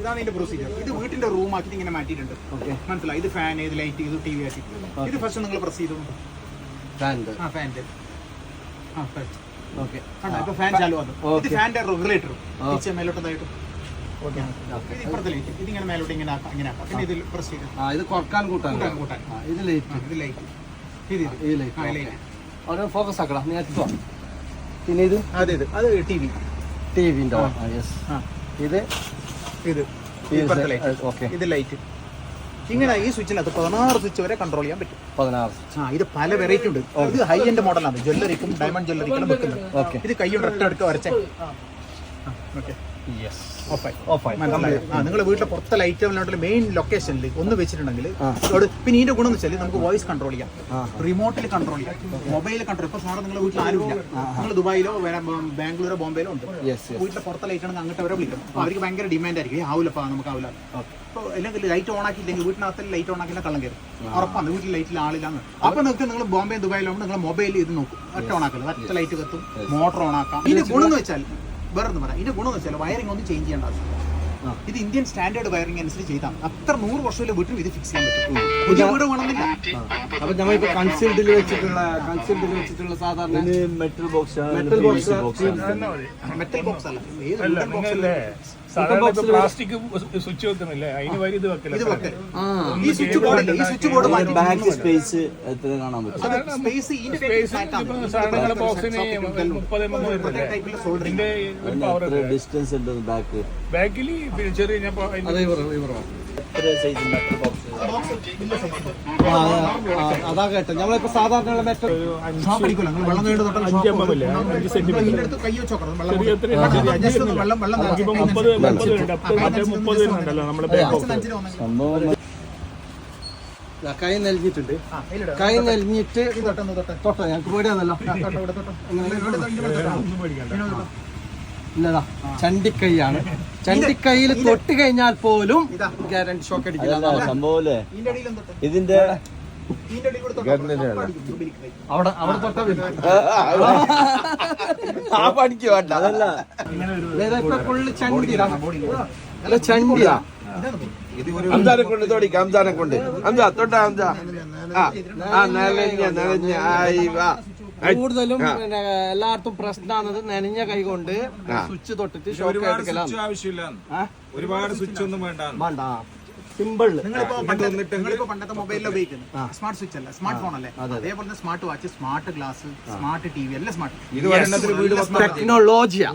ഇതാണ് ഇതിന്റെ പ്രൊസീജിയർ. ഇത് വീട്ടിന്റെ റൂം ആക്കി ഇങ്ങനെ മാറ്റിയിട്ടുണ്ട്. മനസ്സിലായി? ഇത് ഫാൻ, ഇത് ലൈറ്റ്, ഇത് ടി വി ആക്കി. ഇത് ഫസ്റ്റ് നിങ്ങൾ പ്രസ് ചെയ്തു. ഫാൻ്റെ ഇപ്പൊ ഫാൻ ചാലു വന്നു. ഇത് ഫാൻ്റെ റെഗുലേറ്റർ മേലോട്ടതായിട്ട്. ഇപ്പുറത്തെ ലൈറ്റ് ഇതിങ്ങനെ മേലോട്ട് ഇങ്ങനെ ആക്കാം. പിന്നെ ഇതിൽ പ്രസ് ചെയ്ത് ഇത് കുറക്കാൻ കൂട്ടാൻ. ഇത് ലൈറ്റ്, ഫോക്കസ് ആക്കണം. പിന്നെ ഇത് അത് ടി വി ടിവിന്റെ ഇത് ഇത് ലൈറ്റ്. ഇങ്ങനെ ഈ സ്വിച്ചിനകത്ത് 16 സ്വിച്ച് വരെ കൺട്രോൾ ചെയ്യാൻ പറ്റും. 16. ഇത് പല വെറൈറ്റി ഉണ്ട്. ഇത് ഹൈ എൻഡ് മോഡലാണ്. ജ്വല്ലറിക്കും ഡയമണ്ട് ജ്വല്ലറിക്കും വെക്കുന്നത്. ഇത് കൈകൊണ്ട് ഒറ്റ വരച്ചേ. നിങ്ങളുടെ വീട്ടിലെ പുറത്തെ ലൈറ്റ് മെയിൻ ലൊക്കേഷനിൽ ഒന്ന് വെച്ചിട്ടുണ്ടെങ്കിൽ പിന്നെ ഇതിന്റെ ഗുണം എന്ന് വെച്ചാൽ നമുക്ക് വോയിസ് കൺട്രോൾ ചെയ്യാം, റിമോട്ടിൽ കൺട്രോൾ ചെയ്യാം, മൊബൈൽ കൺട്രോൾ. ഇപ്പൊ സാറ് നിങ്ങളുടെ വീട്ടിൽ ആരുമില്ല, നിങ്ങൾ ദുബായിലോ ബാംഗ്ലൂരോ ബോംബെയിലോ ഉണ്ട്, വീട്ടിലെ പുറത്തെ ലൈറ്റ് ആണെങ്കിൽ അങ്ങോട്ട് അവരെ വിളിക്കണം. അപ്പൊ അവർക്ക് ഭയങ്കര ഡിമാൻഡ് ആയിരിക്കും. ആവില്ലപ്പാ നമുക്ക് ആവില്ല. അപ്പോൾ അല്ലെങ്കിൽ ലൈറ്റ് ഓൺ ആക്കിയില്ലെങ്കിൽ വീട്ടിനകത്ത് ലൈറ്റ് ഓൺ ആക്കില്ല കള്ളം കയറും. ഉറപ്പാണ് വീട്ടിൽ ലൈറ്റിൽ ആളില്ലാന്ന്. അപ്പൊ നിങ്ങൾക്ക് നിങ്ങൾ ബോംബെ ദുബായിലോ നിങ്ങൾ മൊബൈലിൽ ഇത് നോക്കും, ഒറ്റ ഓൺ ആക്കില്ല, ഒറ്റ ലൈറ്റ് കത്തും, മോട്ടർ ഓൺ ആക്കാം. ഇതിന്റെ ഗുണം എന്ന് വെച്ചാൽ വേറെ ഒന്നും പറയാം. ഇതിന്റെ ഗുണം എന്ന് വെച്ചാൽ വയറിംഗ് ഒന്നും ചേഞ്ച് ചെയ്യേണ്ട ആവശ്യമില്ല. ഇത് ഇന്ത്യൻ സ്റ്റാൻഡേർഡ് വയറിംഗ് അനുസരിച്ച് ചെയ്താൽ അത്ര 100 വർഷത്തിലെ വീട്ടിൽ ഇത് ഫിക്സ് ചെയ്യാൻ പറ്റും. പുതിയ വീട് വേണമെന്നില്ല. അപ്പൊ നമ്മളിപ്പോ കൺസീൽഡിൽ വെച്ചിട്ടുള്ള സാധാരണ മെറ്റൽ ബോക്സ് അല്ല, പ്ലാസ്റ്റിക് സ്വിച്ച് വെക്കുന്നില്ലേ, അതിന് വരി ഇത് വെക്കല്. ഈ സ്വിച്ച് ബോർഡ് ബാക്ക് സ്പേസ് എത്ര കാണാൻ പറ്റും? സാധനങ്ങളുടെ ബോക്സിന് 30 ഡിസ്റ്റൻസ് ഉണ്ട് ബാക്ക് ബാക്കിൽ ചെറിയ അതാ കേട്ടോ. നമ്മളിപ്പോ സാധാരണ മെറ്റൽ 5 സെന്റിമീറ്റർ നമ്മുടെ സംഭവം. കൈ നെലിഞ്ഞിട്ടുണ്ട്. കൈ നെലിഞ്ഞിട്ട് തൊട്ടോ ഞങ്ങൾക്ക് പേടിയാന്നല്ലോ. ഇല്ലടാ, ചണ്ടിക്കൈയാണ്. ചണ്ടിക്കൈയിൽ തൊട്ട് കഴിഞ്ഞാൽ പോലും ഗ്യാരണ്ടി ഷോക്ക് അടിക്കില്ല. സംഭവം ഇതിന്റെ അവിടെ തൊട്ടാ പഠിക്ക് വേണ്ട. അതല്ല ഇപ്പൊ ഫുള്ള് ചണ്ടിയാ. അല്ല ചണ്ടിയാ. അംസാനെ കൊണ്ട് തോടിക്ക. അംസാനെ കൊണ്ട് അംസാ തൊട്ട അംസാ. നനഞ്ഞ കൂടുതലും എല്ലായിടത്തും പ്രശ്നമാണത് നനഞ്ഞ കൈ കൊണ്ട് സ്വിച്ച് തൊട്ടിട്ട് ഷോക്ക് അടിക്കലാണ്. ഒരുപാട് സ്വിച്ച് ഒന്നും വേണ്ട. സിമ്പിൾ. നിങ്ങളിപ്പോ പണ്ടത്തെ മൊബൈലിൽ ഉപയോഗിക്കുന്നത് സ്മാർട്ട് സ്വിച്ച് അല്ല, സ്മാർട്ട് ഫോൺ അല്ലേ? അതേപോലെ smart watch, smart glass, smart TV എല്ലാം സ്മാർട്ട് ടെക്നോളജിയാ.